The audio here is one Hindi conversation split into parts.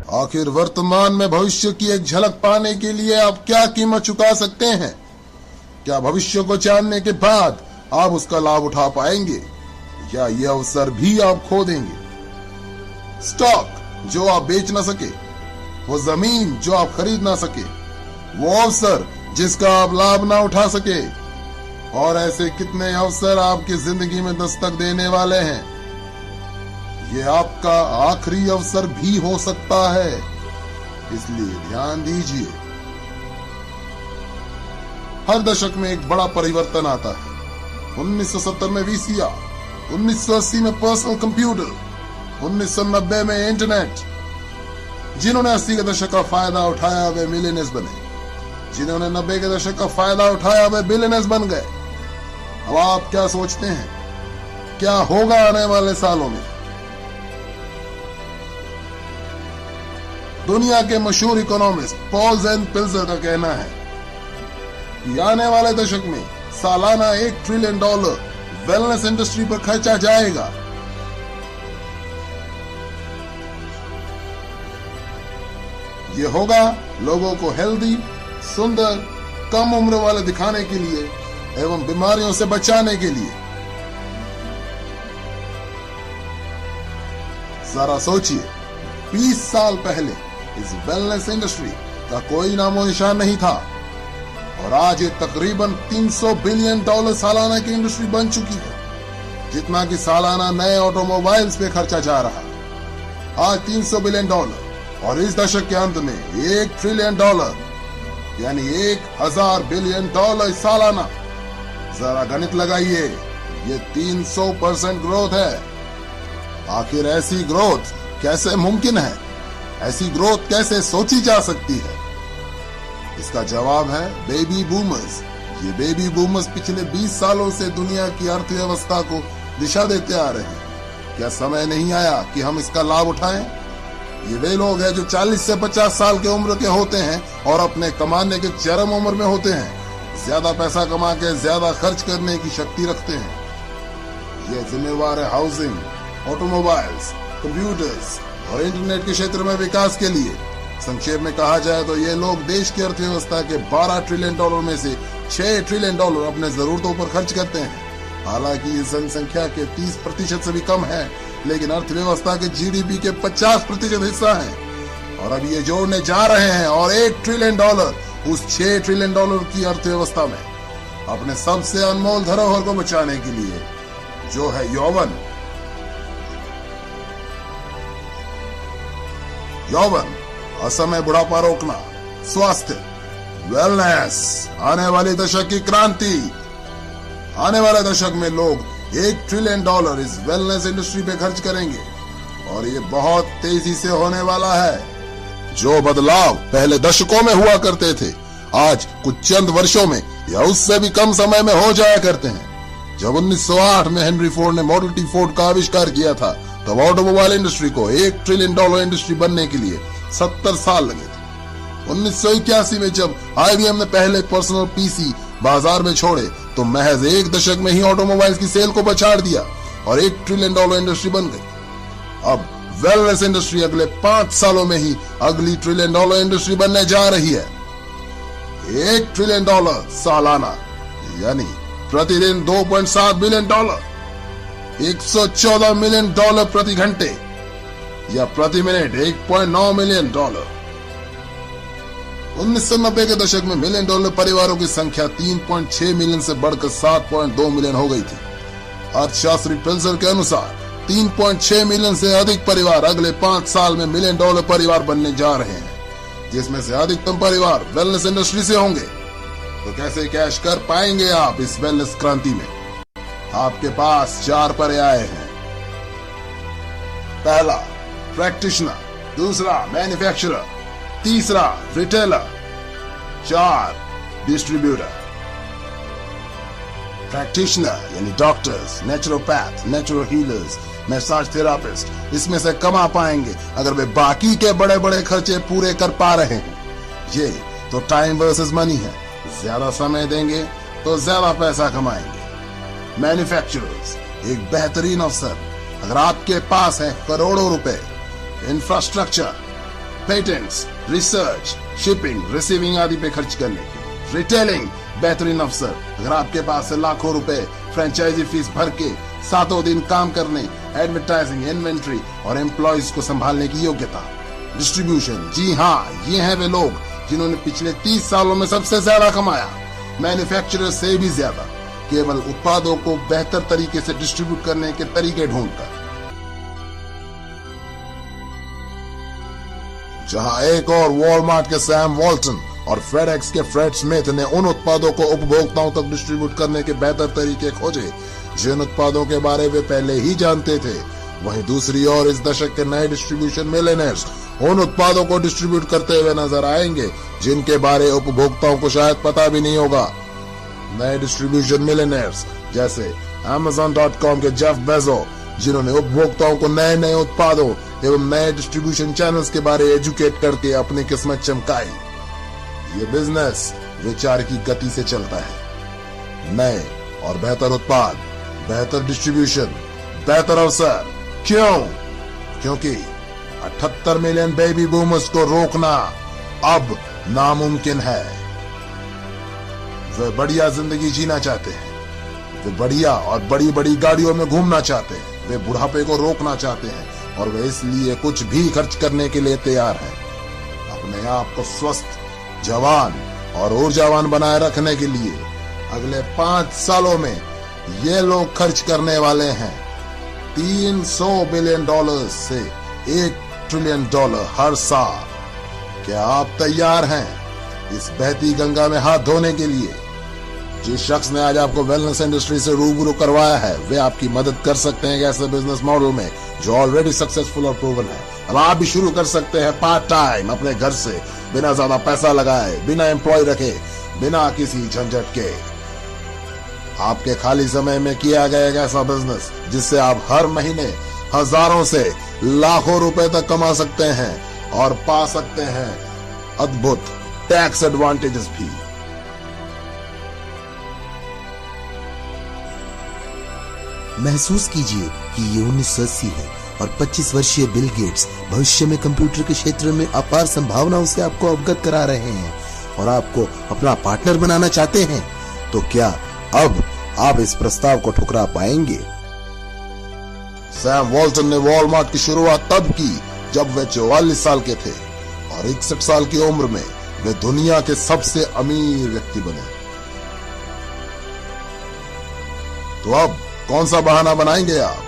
आखिर वर्तमान में भविष्य की एक झलक पाने के लिए आप क्या कीमत चुका सकते हैं? क्या भविष्य को जानने के बाद आप उसका लाभ उठा पाएंगे या यह अवसर भी आप खो देंगे? स्टॉक जो आप बेच ना सके, वो जमीन जो आप खरीद ना सके, वो अवसर जिसका आप लाभ ना उठा सके, और ऐसे कितने अवसर आपकी जिंदगी में दस्तक देने वाले हैं। ये आपका आखिरी अवसर भी हो सकता है, इसलिए ध्यान दीजिए। हर दशक में एक बड़ा परिवर्तन आता है। 1970 में वीसीआर, 1980 में पर्सनल कंप्यूटर, 1990 में इंटरनेट। जिन्होंने 80 के दशक का फायदा उठाया वे मिलियनेयर्स बने, जिन्होंने 90 के दशक का फायदा उठाया वे बिलियनेयर्स बन गए। अब आप क्या सोचते हैं क्या होगा आने वाले सालों में? दुनिया के मशहूर इकोनॉमिस्ट पॉल ज़ेन पिल्जर का कहना है कि आने वाले दशक में सालाना $1 ट्रिलियन वेलनेस इंडस्ट्री पर खर्चा जाएगा। ये होगा लोगों को हेल्दी, सुंदर, कम उम्र वाले दिखाने के लिए एवं बीमारियों से बचाने के लिए। जरा सोचिए, 20 साल पहले इस वेलनेस इंडस्ट्री का कोई नामो निशान नहीं था और आज ये तकरीबन $300 बिलियन सालाना की इंडस्ट्री बन चुकी है, जितना कि सालाना नए ऑटोमोबाइल्स पे खर्चा जा रहा है। आज $300 बिलियन और इस दशक के अंत में $1 ट्रिलियन यानी 1000 बिलियन सालाना। जरा गणित लगाइए, ये 300% ग्रोथ है। आखिर ऐसी ग्रोथ कैसे मुमकिन है? ऐसी ग्रोथ कैसे सोची जा सकती है? इसका जवाब है बेबी बूमर्स। ये बेबी बूमर्स पिछले 20 सालों से दुनिया की अर्थव्यवस्था को दिशा देते आ रहे हैं। क्या समय नहीं आया कि हम इसका लाभ उठाएं? ये वे लोग हैं जो 40 से 50 साल के उम्र के होते हैं और अपने कमाने के चरम उम्र में होते हैं। ज्यादा पैसा कमा के ज्यादा खर्च करने की शक्ति रखते हैं। ये जिम्मेवार है हाउसिंग, ऑटोमोबाइल्स, कंप्यूटर्स और इंटरनेट के क्षेत्र में विकास के लिए। संक्षेप में कहा जाए तो ये लोग देश की अर्थव्यवस्था के $12 ट्रिलियन में से $6 ट्रिलियन अपने जरूरतों पर खर्च करते हैं। हालांकि इस जनसंख्या के 30% से भी कम है, लेकिन अर्थव्यवस्था के जीडीपी के 50% हिस्सा है। और अब ये जोड़ने जा रहे हैं और $1 ट्रिलियन उस $6 ट्रिलियन की अर्थव्यवस्था में अपने सबसे अनमोल धरोहर को बचाने के लिए, जो है यौवन। यौवन, असमय बुढ़ापा रोकना, स्वास्थ्य, वेलनेस, आने वाली दशक की क्रांति। आने वाले दशक में लोग $1 ट्रिलियन इस वेलनेस इंडस्ट्री पे खर्च करेंगे और ये बहुत तेजी से होने वाला है। जो बदलाव पहले दशकों में हुआ करते थे, आज कुछ चंद वर्षों में या उससे भी कम समय में हो जाया करते हैं। जब 1908 में हेनरी फोर्ड ने मॉडल टी फोर्ड का आविष्कार किया था, तब ऑटोमोबाइल इंडस्ट्री को $1 ट्रिलियन इंडस्ट्री बनने के लिए 70 साल लगे थे। 1981 में जब IBM ने पहले पर्सनल PC बाजार में छोड़े, तो महज 1 दशक में ही ऑटोमोबाइल्स की सेल को पछाड़ दिया और $1 ट्रिलियन इंडस्ट्री बन गई। अब वेलनेस इंडस्ट्री अगले 5 सालों में ही अगली $1 ट्रिलियन इंडस्ट्री बनने जा रही है। $1 ट्रिलियन सालाना यानी प्रतिदिन $2.7 बिलियन, $114 मिलियन प्रति घंटे या प्रति मिनट $1.9 मिलियन। 1990 के दशक में $1 मिलियन परिवारों की संख्या 3.6 मिलियन से बढ़कर 7.2 मिलियन हो गई थी। अर्थशास्त्री पिल्जर के अनुसार 3.6 मिलियन से अधिक परिवार अगले 5 साल में $1 मिलियन परिवार बनने जा रहे हैं, जिसमें से अधिकतम परिवार वेलनेस इंडस्ट्री से होंगे। तो कैसे कैश कर पाएंगे आप इस वेलनेस क्रांति में? आपके पास 4 पर्याय हैं। पहला, प्रैक्टिशनर, दूसरा मैन्युफैक्चरर, तीसरा रिटेलर, 4 डिस्ट्रीब्यूटर। प्रैक्टिशनर यानी doctors, naturopath, natural healers, massage therapist, इसमें से कमा पाएंगे अगर वे बाकी के बड़े बड़े खर्चे पूरे कर पा रहे हैं। ये तो टाइम वर्सेस मनी है, ज्यादा समय देंगे तो ज्यादा पैसा कमाएंगे। मैन्युफैक्चरर्स, एक बेहतरीन अवसर अगर आपके पास है करोड़ों रुपए, infrastructure, patents, research, shipping, receiving आदि पे खर्च करने की। रिटेलिंग, बेहतरीन अवसर। अगर आपके पास है लाखों रुपए फ्रेंचाइजी फीस भर के सातों दिन काम करने, एडवर्टाइजिंग, इन्वेंट्री और एम्प्लॉयज को संभालने की योग्यता। डिस्ट्रीब्यूशन, जी हाँ, ये हैं वे लोग जिन्होंने पिछले 30 सालों में सबसे ज्यादा कमाया, मैन्युफैक्चरर से भी ज्यादा, केवल उत्पादों को बेहतर तरीके से डिस्ट्रीब्यूट करने के तरीके ढूंढकर। जहां एक और वॉलमार्ट के सैम वॉल्टन और फेडेक्स के फ्रेड स्मिथ ने उन उत्पादों को उपभोक्ताओं तक डिस्ट्रीब्यूट करने के बेहतर तरीके खोजे जिन उत्पादों के बारे में पहले ही जानते थे, वहीं दूसरी ओर इस दशक के नए डिस्ट्रीब्यूशन मिलियनेयर्स उन उत्पादों को डिस्ट्रीब्यूट करते हुए नजर आएंगे जिनके बारे उपभोक्ताओं को शायद पता भी नहीं होगा। नए डिस्ट्रीब्यूशन मिलियनेयर्स जैसे Amazon.com के जेफ बेजो, जिन्होंने उपभोक्ताओं को नए नए उत्पादों एवं नए डिस्ट्रीब्यूशन चैनल्स के बारे एजुकेट करके अपनी किस्मत चमकाई। ये बिजनेस विचार की गति से चलता है। नए और बेहतर उत्पाद, बेहतर डिस्ट्रीब्यूशन, बेहतर अवसर। क्यों? क्योंकि 78 मिलियन बेबी बूमर्स को रोकना अब नामुमकिन है। वे बढ़िया जिंदगी जीना चाहते हैं, वे बढ़िया और बड़ी बड़ी गाड़ियों में घूमना चाहते हैं, वे बुढ़ापे को रोकना चाहते हैं और वे इसलिए कुछ भी खर्च करने के लिए तैयार हैं। अपने आप को स्वस्थ, जवान और ऊर्जावान बनाए रखने के लिए अगले 5 सालों में ये लोग खर्च करने वाले हैं $300 बिलियन से $1 ट्रिलियन हर साल। क्या आप तैयार हैं इस बहती गंगा में हाथ धोने के लिए? जिस शख्स ने आज आपको वेलनेस इंडस्ट्री से रूबरू करवाया है, वे आपकी मदद कर सकते हैं ऐसे बिजनेस मॉडल में जो ऑलरेडी सक्सेसफुल और प्रूवन है। अब आप भी शुरू कर सकते हैं पार्ट टाइम अपने घर से, बिना ज्यादा पैसा लगाए, बिना एम्प्लॉय रखे, बिना किसी झंझट के। आपके खाली समय में किया गया एक ऐसा बिजनेस जिससे आप हर महीने हजारों से लाखों रुपए तक कमा सकते हैं और पा सकते हैं अद्भुत टैक्स एडवांटेजेस भी। महसूस कीजिए कि ये 1980 है और 25 वर्षीय बिल गेट्स भविष्य में कंप्यूटर के क्षेत्र में अपार संभावनाओं से आपको अवगत करा रहे हैं और आपको अपना पार्टनर बनाना चाहते हैं। तो क्या अब आप इस प्रस्ताव को ठुकरा पाएंगे? सैम वॉल्टन ने वॉलमार्ट की शुरुआत तब की जब वे 44 साल के थे और 61 साल की उम्र में वे दुनिया के सबसे अमीर व्यक्ति बने। तो अब कौन सा बहाना बनाएंगे आप?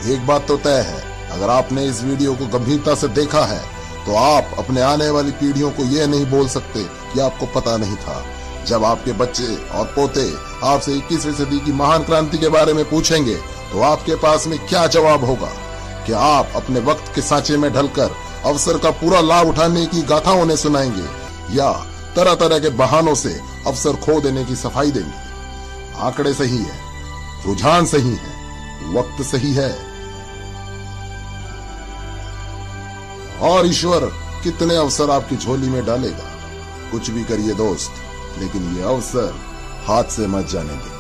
एक बात तो तय है, अगर आपने इस वीडियो को गंभीरता से देखा है तो आप अपने आने वाली पीढ़ियों को यह नहीं बोल सकते कि आपको पता नहीं था। जब आपके बच्चे और पोते आपसे 21वीं सदी की महान क्रांति के बारे में पूछेंगे तो आपके पास में क्या जवाब होगा? क्या आप अपने वक्त के सांचे में ढलकर अवसर का पूरा लाभ उठाने की गाथा उन्हें सुनाएंगे या तरह तरह के बहानों से अवसर खो देने की सफाई देंगे? आंकड़े सही है, रुझान सही है, वक्त सही है और ईश्वर कितने अवसर आपकी झोली में डालेगा। कुछ भी करिए दोस्त, लेकिन ये अवसर हाथ से मत जाने दें।